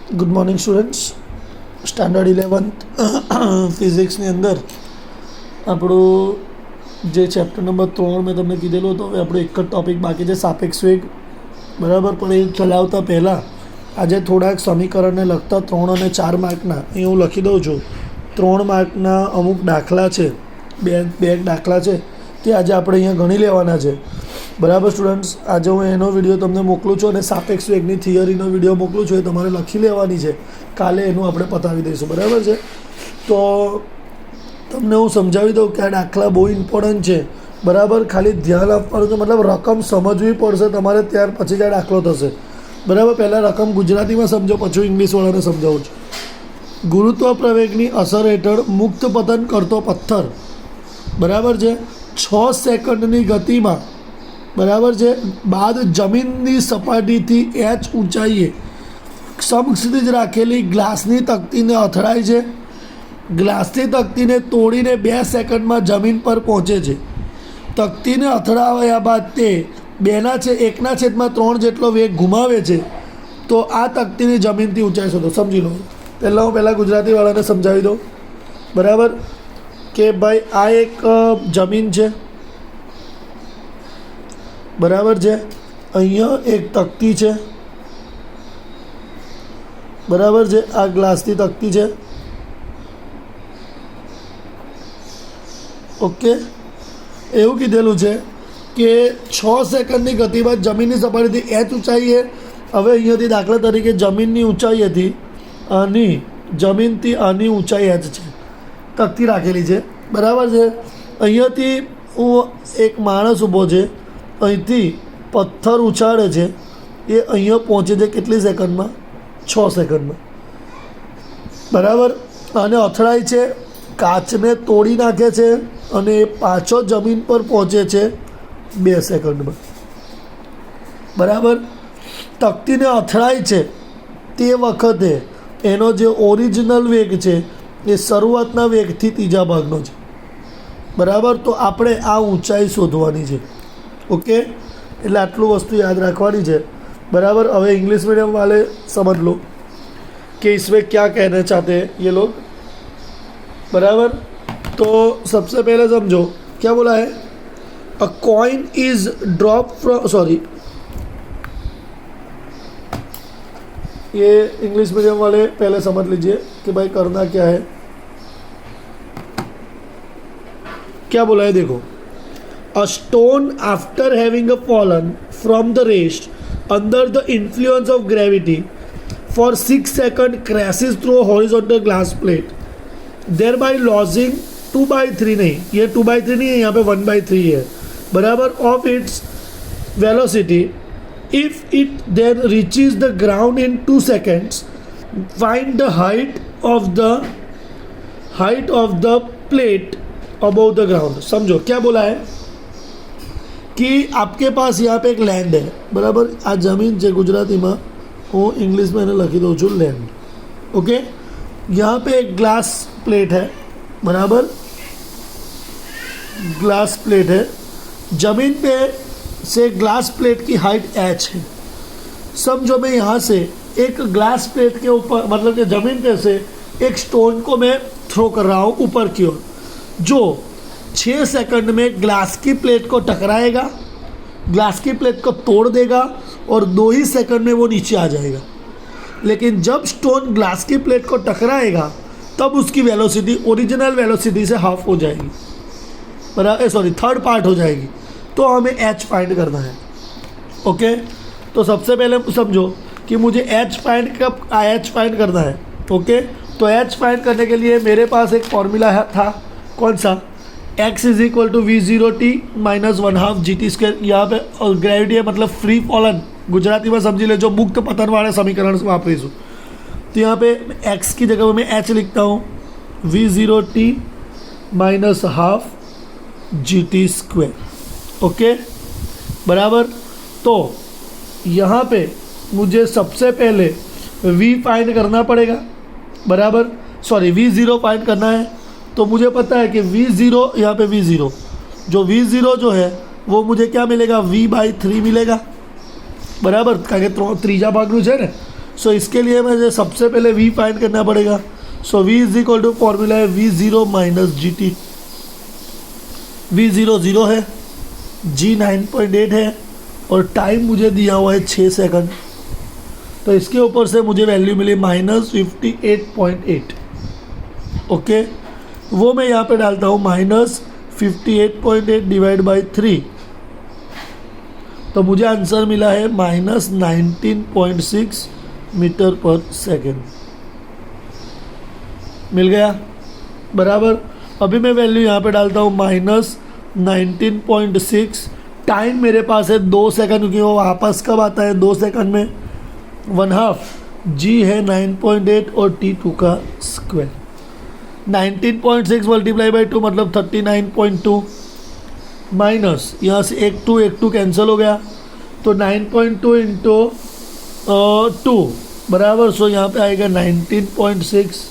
Good morning students. Standard 11th ફિઝિક્સની અંદર આપણું જે ચેપ્ટર નંબર 3 મેં તમને કીધેલું હતું, હવે આપણો એક જ ટૉપિક બાકી છે, સાપેક્ષ વેગ. બરાબર, પણ એ ચલાવતા પહેલાં આજે થોડાક સમીકરણને લગતા 3 અને 4 માર્કના અહીં હું લખી દઉં છું. 3 માર્કના અમુક દાખલા છે, બે દાખલા છે, તે આજે આપણે અહીંયા ગણી લેવાના છે. બરાબર સ્ટુડન્ટ્સ, આજે હું એનો વિડીયો તમને મોકલું છું અને સાપેક્ષ વેગની થિયરીનો વિડીયો મોકલું છું, એ તમારે લખી લેવાની છે. કાલે એનું આપણે પતાવી દઈશું. બરાબર છે, તો તમને હું સમજાવી દઉં કે આ દાખલા બહુ ઇમ્પોર્ટન્ટ છે. બરાબર, ખાલી ધ્યાન આપવાનું છે, મતલબ રકમ સમજવી પડશે તમારે, ત્યાર પછી જ આ દાખલો થશે. બરાબર, પહેલાં રકમ ગુજરાતીમાં સમજો, પછી ઇંગ્લિશવાળાને સમજાવું છું. ગુરુત્વ પ્રવેગની અસર હેઠળ મુક્ત પતન કરતો પથ્થર, બરાબર છે, 6 સેકન્ડની ગતિમાં, બરાબર છે, બાદ જમીનની સપાટીથી h ઊંચાઈએ સમક્ષિતિજ રાખેલી ગ્લાસની તકતીને અથડાય છે. ગ્લાસની તકતીને તોડીને 2 સેકન્ડમાં જમીન પર પહોંચે છે. તકતીને અથડાવ્યા બાદ તે 1/3 જેટલો વેગ ગુમાવે છે. તો આ તકતીની જમીનથી ઊંચાઈ શોધો. સમજી લો. પહેલાં ગુજરાતીવાળાને સમજાવી દઉં. બરાબર, કે ભાઈ આ એક જમીન છે, બરાબર છે, અહીંયા એક તકતી છે, બરાબર છે, આ ગ્લાસની તકતી છે. ઓકે, એવું કીધેલું છે કે 6 સેકન્ડની ગતિ બાદ જમીનની સપાટીથી h ઊંચાઈએ. હવે અહીંયાથી દાખલા તરીકે જમીનની ઊંચાઈ હતી જમીનથી આની ઊંચાઈ h છે, તકતી રાખેલી છે. બરાબર છે, અહીંયાથી હું એક માણસ ઊભો છે, અહીંથી પથ્થર ઉછાળે છે, એ અહીંયા પહોંચે છે કેટલી સેકન્ડમાં? 6 સેકન્ડમાં. બરાબર, અને અથડાય છે, કાચને તોડી નાખે છે અને એ પાછો જમીન પર પહોંચે છે 2 સેકન્ડમાં. બરાબર, તકતીને અથડાય છે તે વખતે એનો જે ઓરિજિનલ વેગ છે એ શરૂઆતના વેગથી 3જા ભાગનો છે. બરાબર, તો આપણે આ ઊંચાઈ શોધવાની છે. ओके, એટલે આટલું વસ્તુ યાદ રાખવાની છે. बराबर, હવે इंग्लिश मीडियम वाले समझ लो कि इसमें क्या कहना चाहते हैं ये लोग. बराबर, तो सबसे पहले समझो क्या बोला है. अ coin is drop from, sorry, ये इंग्लिश मीडियम वाले पहले समझ लीजिए कि भाई करना क्या है. क्या बोला है देखो. A stone after having fallen from the race under the influence of gravity for 6 seconds crashes through a horizontal glass plate, thereby losing 2/3 नहीं, ये 2/3 नहीं है, यहाँ पे 1/3 है. बराबर, of its velocity. If it then reaches the ground in 2 seconds, find the height of the plate above the ground. समझो क्या बोला है कि आपके पास यहाँ पे एक लैंड है. बराबर, आ जमीन है गुजराती में, वो इंग्लिश में लखी दो छू लैंड. ओके, यहाँ पे एक ग्लास प्लेट है. बराबर, ग्लास प्लेट है, जमीन पे से ग्लास प्लेट की हाइट h है. समझो मैं यहाँ से एक ग्लास प्लेट के ऊपर, मतलब कि ज़मीन पे से एक स्टोन को मैं थ्रो कर रहा हूँ ऊपर की ओर, जो 6 सेकंड में ग्लास की प्लेट को टकराएगा, ग्लास की प्लेट को तोड़ देगा और 2 ही सेकंड में वो नीचे आ जाएगा. लेकिन जब स्टोन ग्लास की प्लेट को टकराएगा तब उसकी वेलोसिटी ओरिजिनल वेलोसिटी से हाफ हो जाएगी. बराबर, सॉरी, थर्ड पार्ट हो जाएगी. तो हमें h फाइंड करना है. ओके, तो सबसे पहले समझो कि मुझे h फाइंड करना है. ओके, तो h फाइंड करने के लिए मेरे पास एक फॉर्मूला था. कौन सा? x is equal to v0t minus 1/2 GT². यहाँ पे ग्रेविटी है, मतलब फ्री फॉलन, गुजराती में समझी ले, जो मुक्त पतन वाले समीकरण से वापरीશું. तो यहाँ पे x की जगह मैं h लिखता हूँ, v0t माइनस 1/2 GT². ओके, बराबर, तो यहाँ पे मुझे सबसे पहले v फाइंड करना पड़ेगा. बराबर, सॉरी, v0 फाइंड करना है. तो मुझे पता है कि v0, यहाँ पे v0 जो है वो मुझे क्या मिलेगा? v/3 मिलेगा. बराबर, કારણ કે 3જા ભાગનું છે ને, सो इसके लिए मुझे सबसे पहले v फाइंड करना पड़ेगा। So v is equal to formula है v0 minus G T. v0 0 है, g 9.8 है और टाइम मुझे दिया हुआ है 6 सेकंड। तो इसके ऊपर से मुझे वैल्यू मिली -58.8। ओके, वो मैं यहाँ पे डालता हूँ -58.8 डिवाइड बाई 3, तो मुझे आंसर मिला है -19.6 मीटर पर सेकेंड। मिल गया बराबर। अभी मैं वैल्यू यहाँ पे डालता हूँ -19.6। टाइम मेरे पास है 2 सेकंड, क्योंकि वो वापस कब आता है 2 सेकंड में, 1/2। जी है 9.8 और t2 का स्क्वायर। 19.6 मल्टीप्लाई बाई 2 मतलब 39.2 माइनस यहाँ से एक टू कैंसिल हो गया, तो 9.2 इंटू 2 बराबर। सो यहाँ पे आएगा 19.6।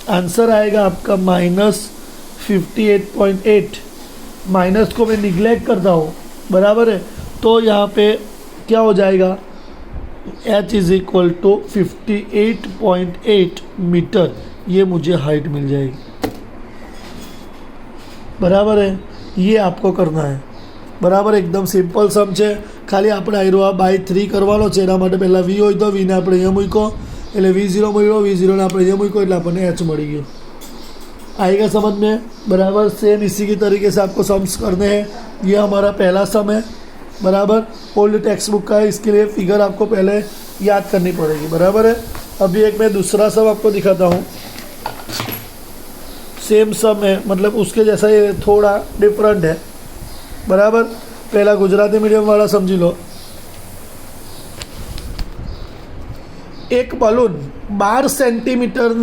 आंसर आएगा आपका -58.8। माइनस को मैं निगलेक्ट करता हूँ, बराबर है। तो यहाँ पे क्या हो जाएगा, h is equal to 58.8 metre, ये मुझे हाइट मिल जाएगी। बराबर है, ये आपको करना है। बराबर, एकदम सिंपल सम છે। ખાલી આપણે આયરો આ બાય 3 કરવાનો છે, એના માટે પહેલાં v હોય તો v ને આપણે અહીંયા મૂક્યો, એટલે v0 મળ્યો, v0 ને આપણે અહીંયા મૂક્યો, એટલે આપણને h મળી ગયો। आएगा समझ में? बराबर। सेम इसी की तरीके से आपको सम्स करने हैं। ये हमारा पहला सम है, बराबर, ओल्ड टेक्स्ट बुक का है, इसके लिए फिगर आपको पहले याद करनी पड़ेगी। बराबर है। अभी एक मैं दूसरा सम आपको दिखाता हूँ। सेम सम है, मतलब उसके जैसा ये थोड़ा डिफरेंट है। बराबर। पहला गुजराती मीडियम वाला समझी लो। एक बलून 12 સેન્ટીમીટર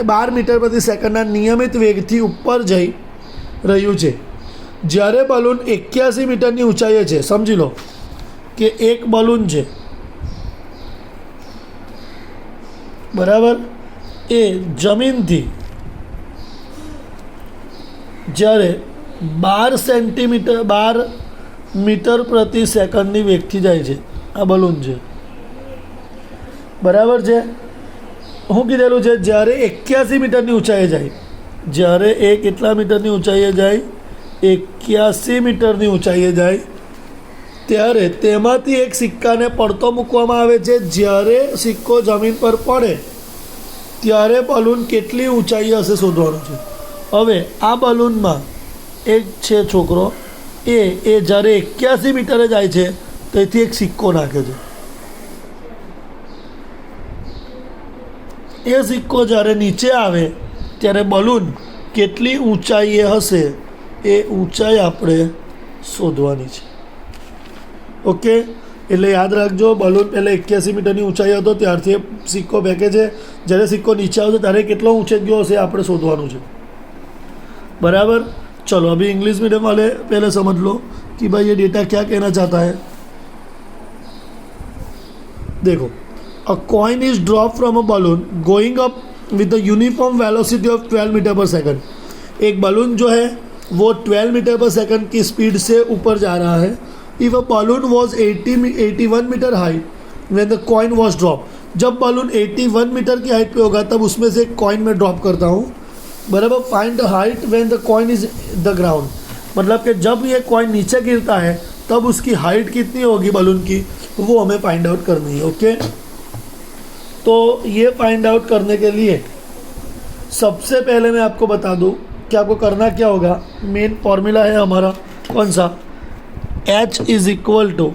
12 મીટર પ્રતિ સેકન્ડના નિયમિત વેગથી ઉપર જઈ રહ્યું છે, જ્યારે બલૂન 81 મીટરની ઊંચાઈએ છે। સમજી લો કે એક બલૂન છે, બરાબર, એ જમીનથી જ્યારે 12 મીટર પ્રતિ સેકન્ડની વેગથી જાય છે, આ બલૂન છે, બરાબર છે। હું કીધેલું છે જ્યારે 81 મીટરની ઊંચાઈએ જાય, જ્યારે એ કેટલા મીટરની ઊંચાઈએ જાય, 81 મીટરની ઊંચાઈએ જાય, ત્યારે તેમાંથી એક સિક્કાને પડતો મૂકવામાં આવે છે। જ્યારે સિક્કો જમીન પર પડે ત્યારે બલૂન કેટલી ઊંચાઈએ હશે શોધવાનું છે। હવે આ બલૂનમાં એક છે છોકરો, એ જ્યારે 81 મીટરે જાય છે તેથી એક સિક્કો નાખે છે। એ સિક્કો જ્યારે નીચે આવે ત્યારે બલૂન કેટલી ઊંચાઈએ હશે એ ઊંચાઈ આપણે શોધવાની છે। ઓકે, એટલે યાદ રાખજો, બલૂન પહેલાં 81 મીટરની ઊંચાઈ હતો ત્યારથી સિક્કો ફેંકે છે, જ્યારે સિક્કો નીચે આવશે ત્યારે કેટલો ઊંચે ગયો હશે આપણે શોધવાનું છે। बराबर। चलो अभी इंग्लिश मीडियम वाले पहले समझ लो कि भाई ये डेटा क्या कहना चाहता है। देखो, a coin is dropped from a balloon going up with the uniform velocity of 12 metre पर सेकंड। एक बलून जो है वो 12 मीटर पर सेकंड की स्पीड से ऊपर जा रहा है। If a balloon was 81 metre height when the coin was drop. जब बलून 81 मीटर की हाइट पे होगा तब उसमें से एक कॉइन में ड्रॉप करता हूँ, बराबर। Find the height when the coin is the ground, मतलब कि जब ये कॉइन नीचे गिरता है तब उसकी हाइट कितनी होगी बलून की, वो हमें फाइंड आउट करनी है। ओके, तो ये फाइंड आउट करने के लिए सबसे पहले मैं आपको बता दूं कि आपको करना क्या होगा। मेन फॉर्मूला है हमारा कौन सा, h इज इक्वल टू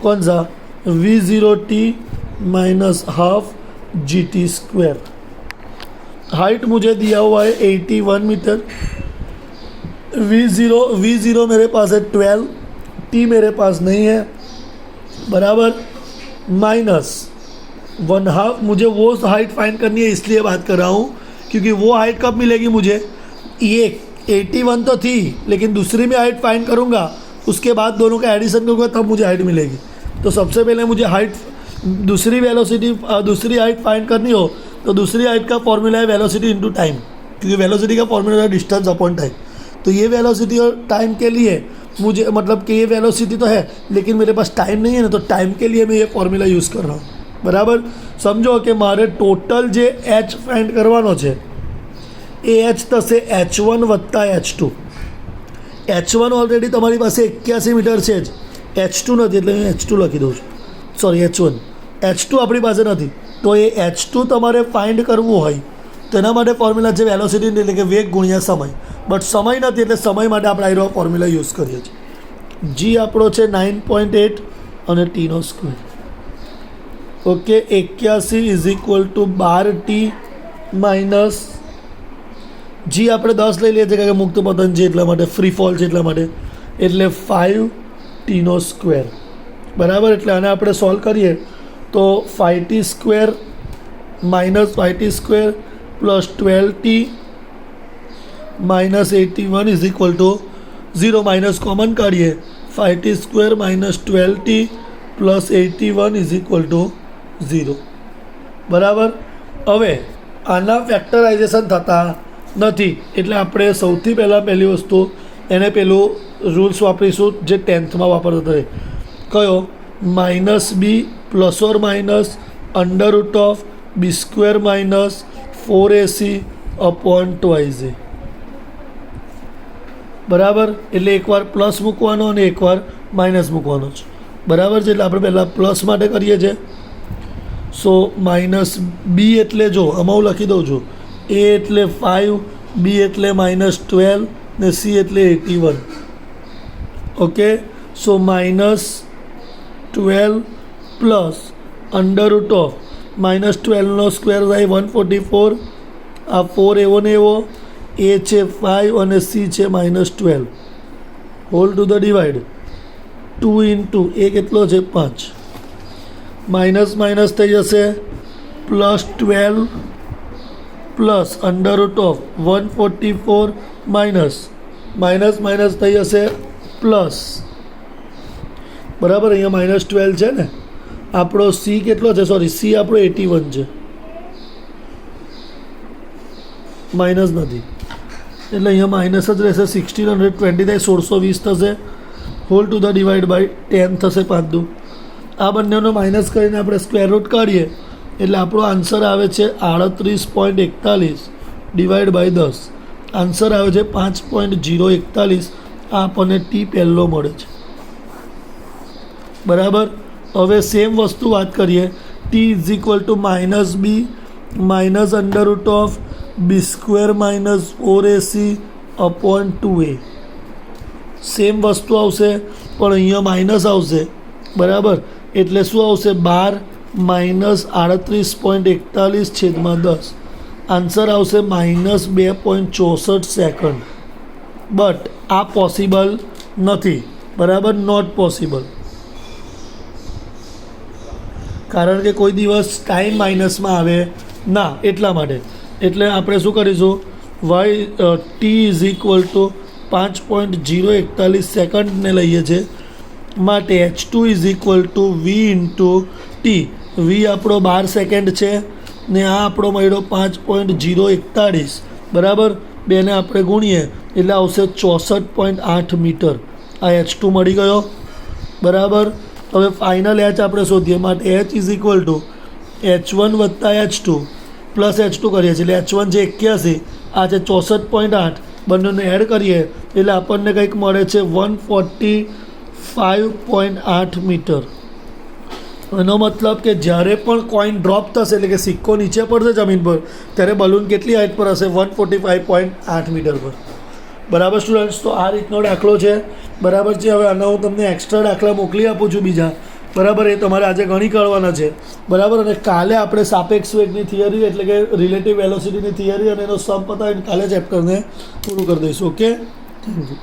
कौन सा, v0t minus half G T square. Height मुझे दिया हुआ है 81 मीटर, v0 मेरे पास है 12, t मेरे पास नहीं है, बराबर, माइनस 1/2। मुझे वो हाइट फाइंड करनी है, इसलिए बात कर रहा हूँ क्योंकि वो हाइट कब मिलेगी मुझे, ये 81 तो थी लेकिन दूसरी में हाइट फाइंड करूँगा, उसके बाद दोनों का एडिशन करूँगा तब मुझे हाइट मिलेगी। तो सबसे पहले मुझे हाइट, दूसरी हाइट फाइंड करनी हो तो दूसरी हाइट का फॉर्मूला है वेलोसिटी इनटू टाइम, क्योंकि वेलोसिटी का फॉर्मूला है डिस्टेंस अपॉन टाइम। तो ये वेलोसिटी और टाइम के लिए मुझे मतलब कि ये वेलोसिटी तो है लेकिन मेरे पास टाइम नहीं है ना, तो टाइम के लिए मैं ये फॉर्मूला यूज़ कर रहा हूँ. बराबर. समझो कि मारे टोटल जे एच फाइंड करवानो છે એ એચ થશે h1 વત્તા h2. h1 ઓલરેડી તમારી પાસે 81 મીટર છે જ, h2 નથી એટલે હું h2 લખી દઉં છું. સોરી h1, h2 આપણી પાસે નથી, તો એ h2 તમારે ફાઇન્ડ કરવું હોય તો એના માટે ફોર્મ્યુલા છે વેલોસિટી એટલે કે વેગ ગુણ્યા સમય. બટ સમય નથી એટલે સમય માટે આપણે આ ફોર્મ્યુલા યુઝ કરીએ છીએ. જી આપણો છે 9.8 અને ટીનો square. Okay, 81 is equal to 12t minus g આપણે 10 લઈ લઈએ છીએ કારણ કે મુક્ત પતન છે એટલા માટે, ફ્રી ફોલ છે એટલા માટે, એટલે 5tનો સ્ક્વેર. બરાબર. એટલે આને આપણે સોલ્વ કરીએ તો 5t square minus 5t square plus 12t minus 81 is equal two 0. Minus common કાઢીએ, 5t square minus 12t plus 81 is equal two 0. બરાબર. હવે આના ફેક્ટરાઇઝેશન થતા નથી એટલે આપણે સૌથી પહેલી વસ્તુ એને પેલું રૂલ્સ વાપરીશું જે 10th માં વાપરતો હતો. કયો? Minus B plus or minus under root of B square minus 4ac upon 2ac. બરાબર. એટલે એકવાર પ્લસ મૂકવાનો અને એકવાર માઇનસ મૂકવાનો છે. બરાબર છે. એટલે આપણે પહેલાં પ્લસ માટે કરીએ છીએ. સો માઇનસ બી એટલે જો આમાં હું લખી દઉં છું, એ એટલે 5, બી એટલે -12 ને સી એટલે 81. Okay. So -12 plus under root of -12નો સ્ક્વેર થાય 144. આ 4 એવો ને એવો, એ છે 5 અને સી છે -12 whole to the divide 2 into a કેટલો છે 5. માઇનસ માઇનસ થઈ જશે +12 plus under root of 144 minus minus minus થઈ જશે પ્લસ. બરાબર. અહીંયા -12 છે ને, આપણો સી કેટલો છે? સોરી, સી આપણો 81 છે, માઇનસ નથી એટલે અહીંયા માઇનસ જ રહેશે. 1620 થાય 1620 થશે whole to the divide by 10 થશે 5 દુ. આ બંનેનો માઇનસ કરીને આપણે સ્ક્વેર રૂટ કાઢીએ એટલે આપણો આન્સર આવે છે 38.41 ડિવાઈડ બાય 10. આન્સર આવે છે 5.041. આ આપણને ટી પહેલો મળે છે. બરાબર. હવે સેમ વસ્તુ વાત કરીએ, T is equal to minus B minus under root of B square minus 4ac upon 2a. Same વસ્તુ આવશે પણ અહીંયા માઇનસ આવશે. બરાબર. એટલે શું આવશે? 12 માઇનસ 38.41 છેદમાં 10. આન્સર આવશે -2.64 સેકન્ડ. બટ આ પોસિબલ નથી. બરાબર. Not possible. કારણ કે કોઈ દિવસ ટાઈમ માઇનસમાં આવે ના, એટલા માટે. એટલે આપણે શું કરીશું? ટી ઇઝ ઇક્વલ ટુ 5.041 સેકન્ડને લઈએ છીએ માટે h2 is equal to V into T. V આપણો 12 સેકન્ડ છે ને આ આપણો મળ્યો 5.041. બરાબર. બેને આપણે ગુણીએ એટલે આવશે 64.8 મીટર. આ h2 મળી ગયો. બરાબર. હવે ફાઇનલ એચ આપણે શોધીએ માટે H is equal two h1 વત્તા h2 પ્લસ h2 કરીએ છીએ એટલે h1 છે 81, આ છે 64.8. બંનેને એડ કરીએ એટલે આપણને કંઈક મળે છે 145.8 મીટર. એનો મતલબ કે જ્યારે પણ કોઈન ડ્રોપ થશે એટલે કે સિક્કો નીચે પડશે જમીન પર ત્યારે બલૂન કેટલી હાઇટ પર હશે? 145.8 મીટર પર. બરાબર સ્ટુડન્ટ્સ. તો આ રીતનો દાખલો છે. બરાબર છે. હવે આના હું તમને એક્સ્ટ્રા દાખલા મોકલી આપું છું બીજા. બરાબર. એ તમારે આજે ગણી કાઢવાના છે. બરાબર. અને કાલે આપણે સાપેક્ષ વેગની થિયરી એટલે કે રિલેટિવ વેલોસિટીની થિયરી અને એનો સમ પતાવીને કાલે ચેપ્ટરને પૂરું કરી દઈશું. Okay, thank you.